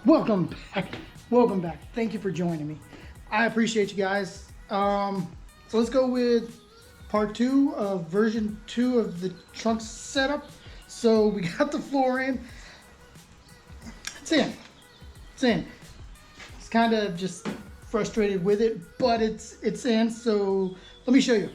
Welcome back. Welcome back. Thank you for joining me. I appreciate you guys. So let's go with part 2 of version 2 of the trunk setup. So we got the floor in. It's in. It's in. It's kind of just frustrated with it, but it's in. So let me show you.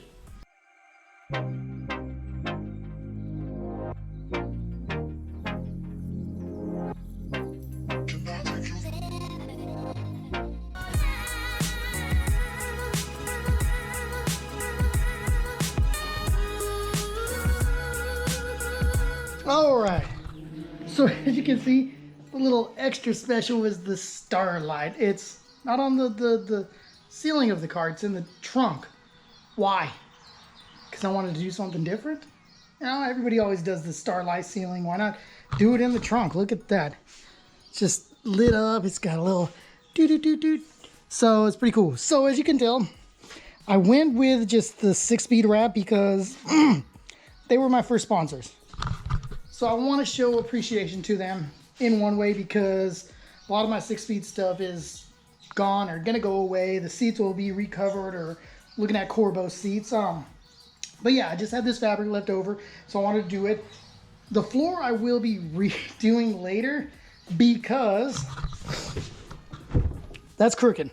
All right, so as you can see, the little extra special is the starlight. It's not on the ceiling of the car, it's in the trunk. Why? Because I wanted to do something different. You know, everybody always does the starlight ceiling. Why not do it in the trunk? Look at that. It's just lit up. It's got a little doo-doo-doo-doo. So it's pretty cool. So as you can tell, I went with just the 6-speed wrap because they were my first sponsors. So I want to show appreciation to them in one way because a lot of my 6-speed stuff is gone or gonna go away. The seats will be recovered or looking at Corbo seats. But yeah, I just had this fabric left over, so I wanted to do it. The floor I will be redoing later because that's crooked.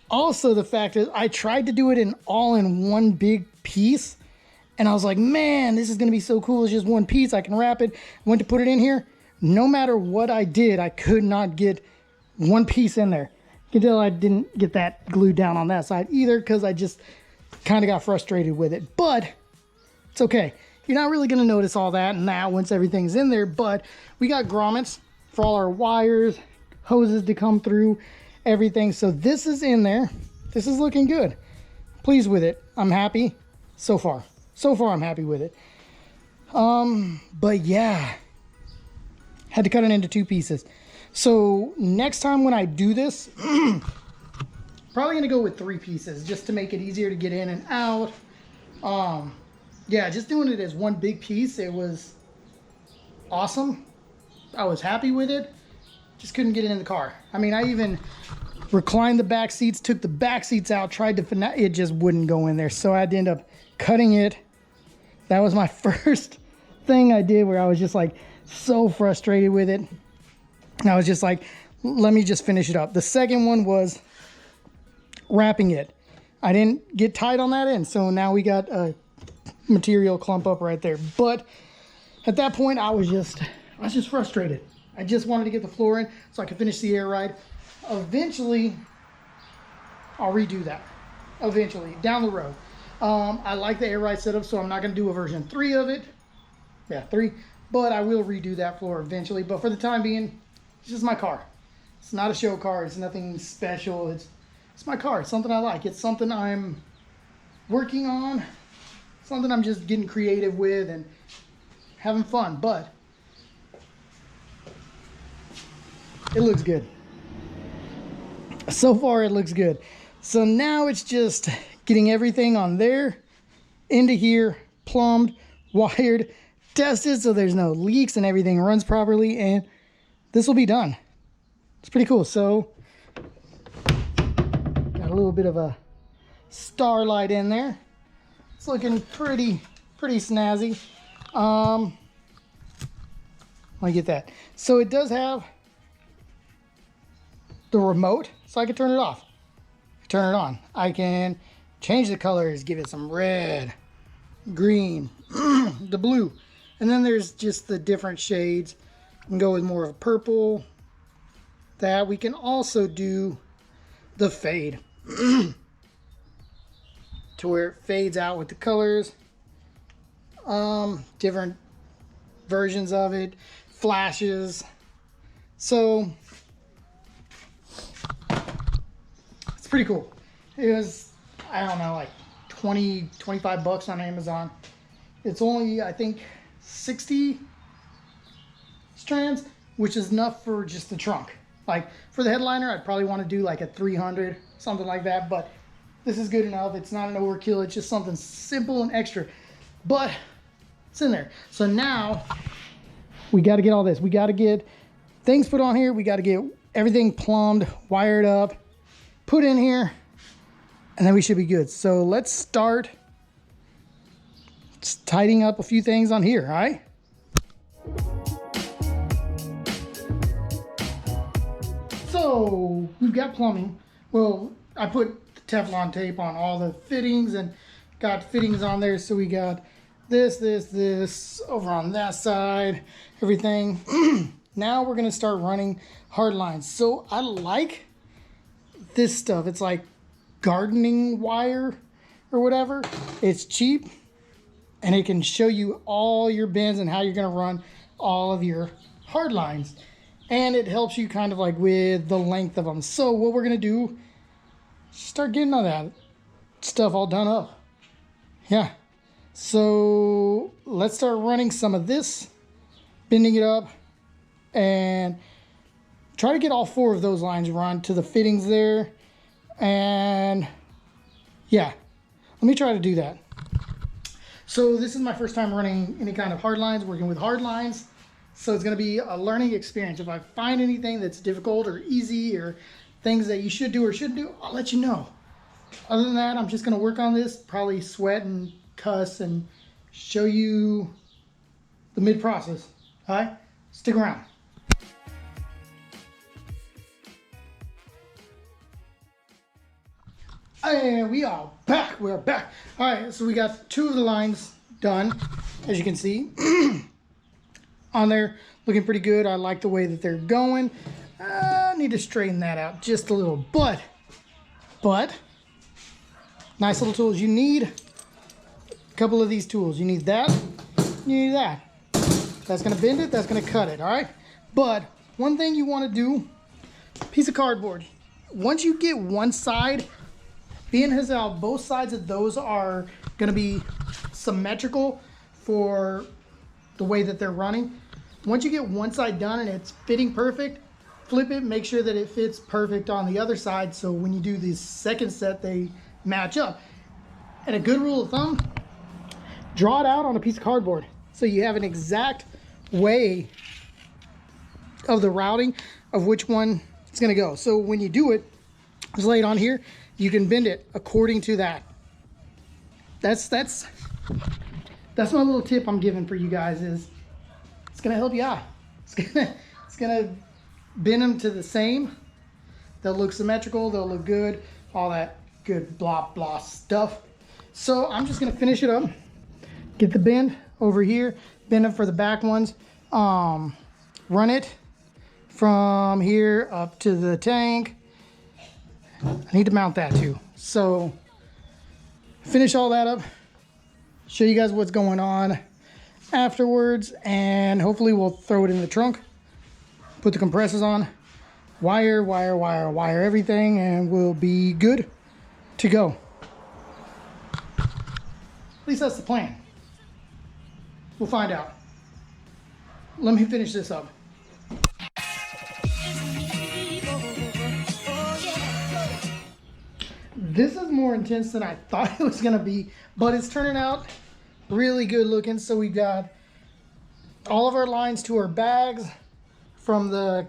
Also, the fact is I tried to do it all in one big piece. And I was like, man, this is going to be so cool. It's just one piece. I can wrap it. Went to put it in here. No matter what I did, I could not get one piece in there. You can tell I didn't get that glued down on that side either because I just kind of got frustrated with it. But it's okay. You're not really going to notice all that now once everything's in there. But we got grommets for all our wires, hoses to come through, everything. So this is in there. This is looking good. Pleased with it. I'm happy so far. So far, I'm happy with it. But yeah, had to cut it into 2 pieces. So next time when I do this, probably gonna go with 3 pieces just to make it easier to get in and out. Yeah, just doing it as one big piece, it was awesome. I was happy with it. Just couldn't get it in the car. I mean, I even reclined the back seats, took the back seats out, tried to it just wouldn't go in there. So I had to end up cutting it. That was my first thing I did where I was just like so frustrated with it. And I was just like, let me just finish it up. The second one was wrapping it. I didn't get tight on that end. So now we got a material clump up right there. But at that point I was just frustrated. I just wanted to get the floor in so I could finish the air ride. Eventually, I'll redo that. Eventually, down the road. I like the air ride setup, so I'm not going to do a version 3 of it. Yeah, 3. But I will redo that floor eventually. But for the time being, it's just my car. It's not a show car. It's nothing special. It's my car. It's something I like. It's something I'm working on. Something I'm just getting creative with and having fun. But it looks good. So far, it looks good. So now it's just getting everything on there, into here, plumbed, wired, tested so there's no leaks and everything runs properly, and this will be done. It's pretty cool. So got a little bit of a starlight in there. It's looking pretty snazzy. Let me get that. So it does have the remote, so I can turn it off, turn it on. I can change the colors, give it some red, green, the blue. And then there's just the different shades. You can go with more of a purple. That we can also do the fade to where it fades out with the colors. Different versions of it, flashes. So it's pretty cool. It was, I don't know, like 25 bucks on Amazon. It's only, I think, 60 strands, which is enough for just the trunk. Like for the headliner, I'd probably want to do like a 300, something like that, but this is good enough. It's not an overkill. It's just something simple and extra, but it's in there. So now we got to get all this. We got to get things put on here. We got to get everything plumbed, wired up, put in here, and then we should be good. So let's start just tidying up a few things on here, all right? So we've got plumbing. Well, I put Teflon tape on all the fittings and got fittings on there. So we got this over on that side, everything. Now we're gonna start running hard lines. So I like this stuff. It's like gardening wire or whatever. It's cheap and it can show you all your bends and how you're gonna run all of your hard lines. And it helps you kind of like with the length of them. So what we're gonna do, start getting all that stuff all done up. Yeah. So let's start running some of this, bending it up, and try to get all 4 of those lines run to the fittings there. And yeah, let me try to do that. So this is my first time running any kind of hard lines, working with hard lines. So it's going to be a learning experience. If I find anything that's difficult or easy or things that you should do or shouldn't do, I'll let you know. Other than that, I'm just going to work on this, probably sweat and cuss and show you the mid-process. All right? Stick around. And we are back. We're back. All right, so we got 2 of the lines done, as you can see. On there, looking pretty good. I like the way that they're going. I need to straighten that out just a little, but nice little tools. You need a couple of these tools. You need that, you need that. That's gonna bend it, that's gonna cut it, all right? But one thing you wanna do, piece of cardboard. Once you get one side, being as how both sides of those are gonna be symmetrical for the way that they're running. Once you get one side done and it's fitting perfect, flip it, make sure that it fits perfect on the other side, so when you do the second set, they match up. And a good rule of thumb, draw it out on a piece of cardboard so you have an exact way of the routing of which one is going to go. So when you do it, just lay it on here, you can bend it according to that. That's my little tip I'm giving for you guys. Is it's gonna help you out. It's gonna bend them to the same. They'll look symmetrical, they'll look good, all that good blah blah stuff. So I'm just gonna finish it up, get the bend over here, bend it for the back ones, run it from here up to the tank. I need to mount that too. So finish all that up, show you guys what's going on afterwards, and hopefully we'll throw it in the trunk, put the compressors on, wire everything, and we'll be good to go. At least that's the plan. We'll find out. Let me finish this up. This is more intense than I thought it was gonna be, but it's turning out really good looking. So we got all of our lines to our bags, from the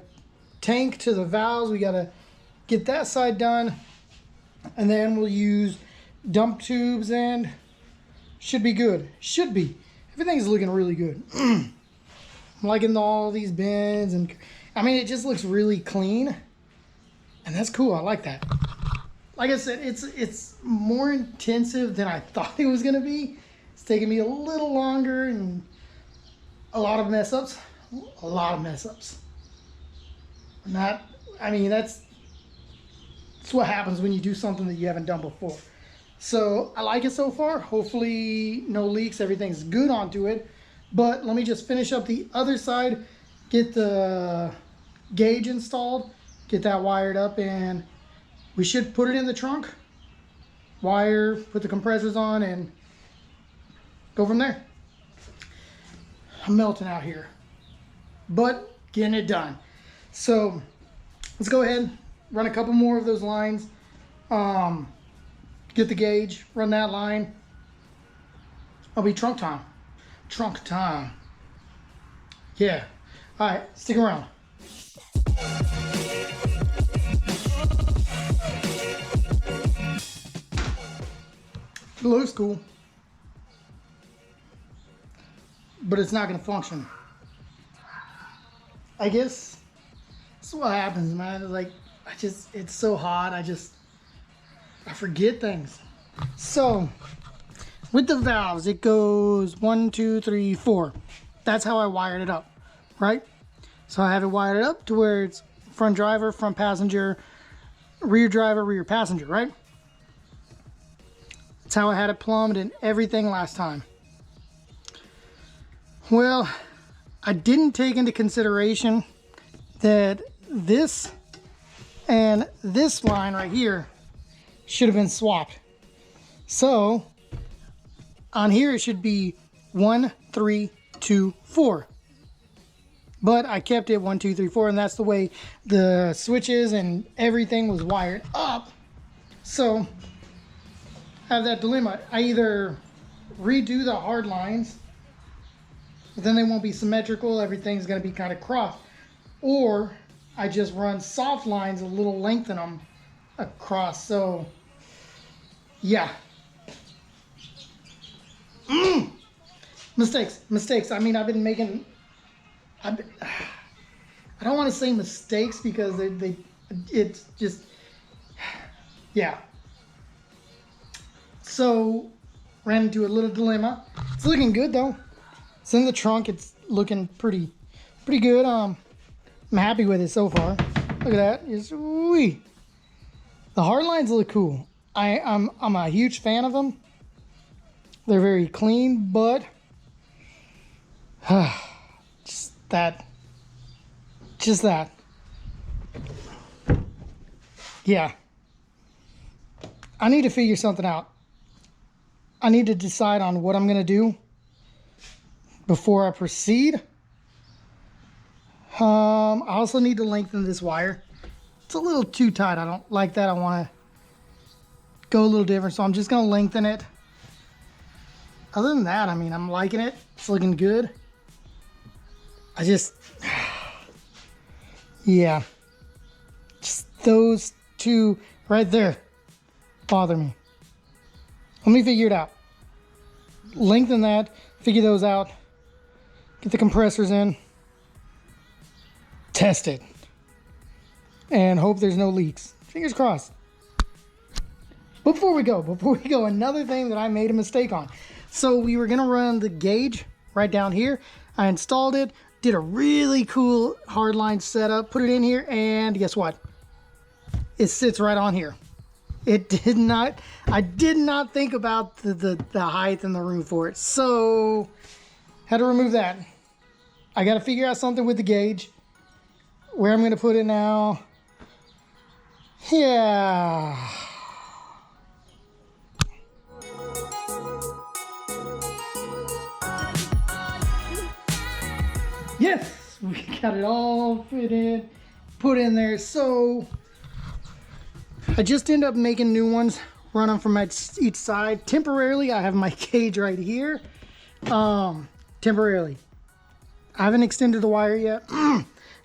tank to the valves. We gotta get that side done, and then we'll use dump tubes, and should be good. Should be. Everything's looking really good. I'm liking all these bins, and I mean, it just looks really clean, and that's cool. I like that. Like I said, it's more intensive than I thought it was gonna be. It's taking me a little longer and a lot of mess ups. A lot of mess ups. That's what happens when you do something that you haven't done before. So I like it so far. Hopefully no leaks, everything's good onto it. But let me just finish up the other side, get the gauge installed, get that wired up, and we should put it in the trunk, wire, put the compressors on, and go from there. I'm melting out here, but getting it done. So let's go ahead, run a couple more of those lines, get the gauge, run that line. I'll be trunk time. Trunk time. Yeah. All right, stick around. It looks cool, but it's not going to function. I guess that's what happens, man. It's like, it's so hot. I forget things. So with the valves, it goes 1, 2, 3, 4. That's how I wired it up, right? So I have it wired up to where it's front driver, front passenger, rear driver, rear passenger, right? That's how I had it plumbed and everything last time. Well, I didn't take into consideration that this and this line right here should have been swapped. So on here it should be 1, 3, 2, 4. But I kept it 1, 2, 3, 4, and that's the way the switches and everything was wired up. So I have that dilemma. I either redo the hard lines, but then they won't be symmetrical, everything's going to be kind of crossed, or I just run soft lines, a little lengthen them across. So yeah. Mistakes. I mean, I've been making, I don't want to say mistakes because it's just, yeah. So ran into a little dilemma. It's looking good though. It's in the trunk. It's looking pretty good. I'm happy with it so far. Look at that. It's, wee. The hard lines look cool. I'm a huge fan of them. They're very clean, but just that. Yeah. I need to figure something out. I need to decide on what I'm going to do before I proceed. I also need to lengthen this wire. It's a little too tight. I don't like that. I want to go a little different, so I'm just going to lengthen it. Other than that, I mean, I'm liking it. It's looking good. Yeah. Just those two right there bother me. Let me figure it out. Lengthen that, figure those out, get the compressors in, test it, and hope there's no leaks. Fingers crossed. Before we go, another thing that I made a mistake on. So we were gonna run the gauge right down here. I installed it, did a really cool hardline setup, put it in here, and guess what? It sits right on here. I did not think about the height and the room for it. So had to remove that. I got to figure out something with the gauge. Where I'm going to put it now. Yeah. Yes, we got it all put in there. So I just end up making new ones, run them from each side. Temporarily, I have my gauge right here. Temporarily. I haven't extended the wire yet.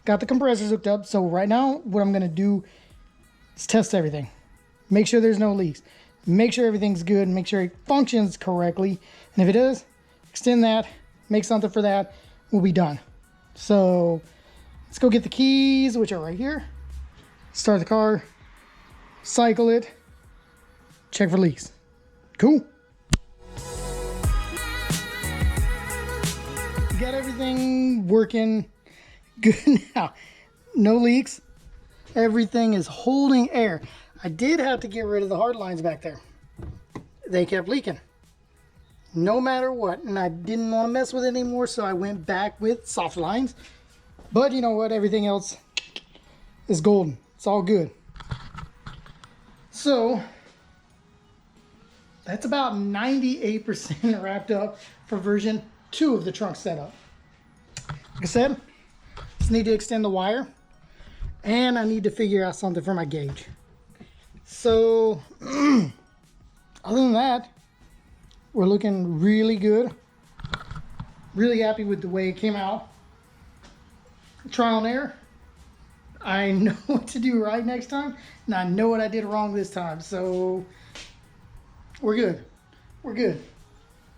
Got the compressors hooked up. So right now, what I'm going to do is test everything. Make sure there's no leaks. Make sure everything's good. Make sure it functions correctly. And if it does, extend that. Make something for that. We'll be done. So let's go get the keys, which are right here. Start the car. Cycle it, check for leaks. Cool. Got everything working good now. No leaks. Everything is holding air. I did have to get rid of the hard lines back there. They kept leaking. No matter what. And I didn't want to mess with it anymore, so I went back with soft lines. But you know what? Everything else is golden. It's all good. So that's about 98% wrapped up for version 2 of the trunk setup. Like I said, just need to extend the wire and I need to figure out something for my gauge. So other than that, we're looking really good. Really happy with the way it came out. Trial and error. I know what to do right next time, and I know what I did wrong this time, so we're good. we're good.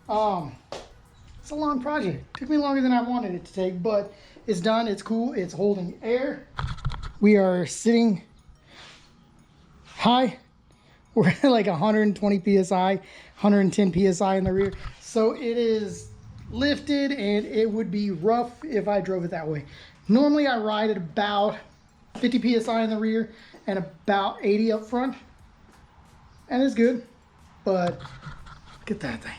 It's a long project. Took me longer than I wanted it to take, but it's done. It's cool. It's holding air. We are sitting high. We're at like 120 psi, 110 psi in the rear. So it is lifted, and it would be rough if I drove it that way. Normally I ride at about 50 psi in the rear and about 80 up front, and it's good. But look at that thing.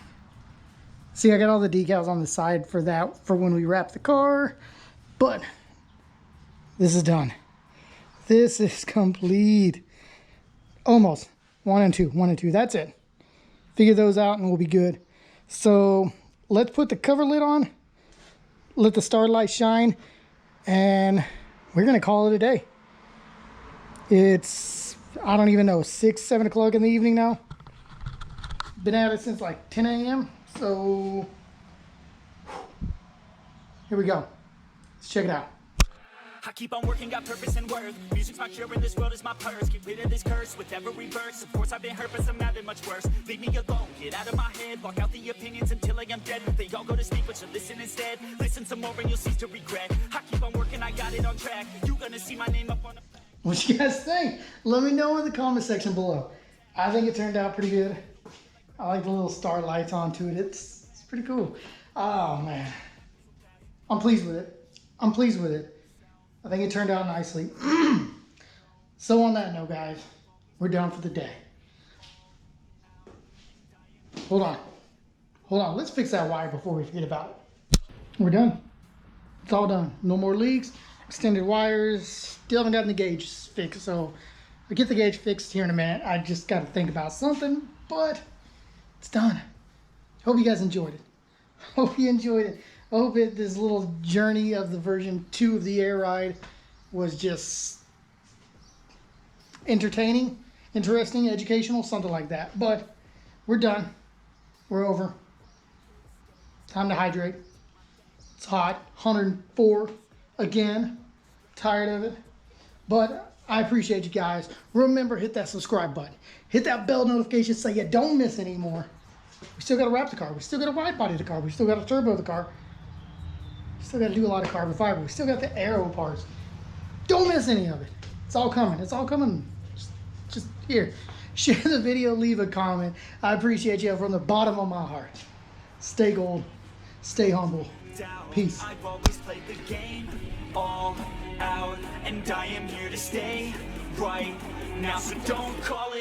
See, I got all the decals on the side for that, for when we wrap the car, but this is done. This is complete. Almost. 1 and 2, 1 and 2. That's it. Figure those out and we'll be good. So let's put the cover lid on, let the starlight shine, and we're gonna call it a day. It's, I don't even know, 6, 7 o'clock in the evening now. Been at it since like 10 a.m. So here we go. Let's check it out. I keep on working, got purpose and worth. Music's my cure and this world is my purse. Get rid of this curse with every verse. Of course I've been hurt, but some have been much worse. Leave me alone, get out of my head. Walk out the opinions until I am dead. They all go to sleep, but you listen instead. Listen some more and you'll cease to regret. I keep on working, I got it on track. You gonna see my name up on the... What you guys think? Let me know in the comment section below. I think it turned out pretty good. I like the little starlights onto it. It's pretty cool. Oh man, I'm pleased with it. I'm pleased with it. I think it turned out nicely. So on that note, guys, we're done for the day. Hold on. Let's fix that wire before we forget about it. We're done. It's all done. No more leaks. Extended wires. Still haven't gotten the gauge fixed, so I'll get the gauge fixed here in a minute. I just got to think about something, but it's done. Hope you guys enjoyed it. Hope you enjoyed it. I hope this little journey of the version 2 of the air ride was just entertaining, interesting, educational, something like that. But we're done. We're over. Time to hydrate. It's hot. 104 again. Tired of it. But I appreciate you guys. Remember, hit that subscribe button. Hit that bell notification so you don't miss anymore. We still got to wrap the car. We still got to wide body the car. We still got to turbo the car. Still got to do a lot of carbon fiber. We still got the aero parts. Don't miss any of it. It's all coming. It's all coming. Just here. Share the video. Leave a comment. I appreciate you from the bottom of my heart. Stay gold. Stay humble. Peace. I've always played the game all out, and I am here to stay right now. So don't call